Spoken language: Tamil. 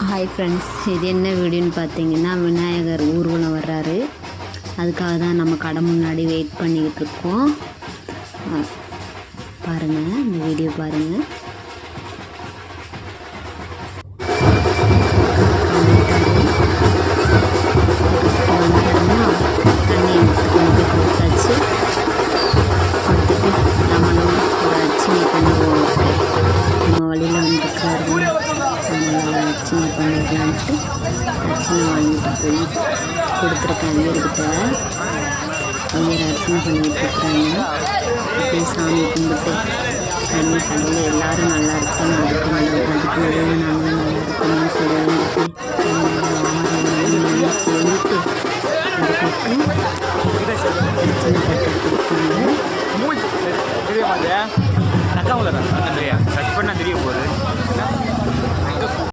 ஹாய் ஃப்ரெண்ட்ஸ், இது என்ன வீடியோன்னு பார்த்தீங்கன்னா, விநாயகர் ஊர்வலம் வர்றாரு. அதுக்காக தான் நம்ம கடை முன்னாடி வெயிட் பண்ணிக்கிட்டு இருக்கோம். பாருங்கள், இந்த வீடியோ பாருங்கள். தண்ணி கொண்டு போய் கொடுத்தாச்சு. கொடுத்துட்டு நம்மளும் ஒரு அர்ச்சனை பண்ணுவோம். நம்ம வழியில் வந்துருக்காரு, அதனால் அர்ச்சனை பண்ணிடலான்ட்டு அர்ச்சனை வாங்கிட்டு போய் கொடுத்துருக்கேன். ஐயர்கிட்ட ஐயர் அர்ச்சனை பண்ணிகிட்டு இருக்கிறாங்க. அப்படியே சாமி கும்பிட்டு தண்ணி கடவுள் எல்லோரும் நல்லா இருக்கணும், அதுக்கு நல்லது, அதுக்கு நல்லது, நாங்களும் நல்லா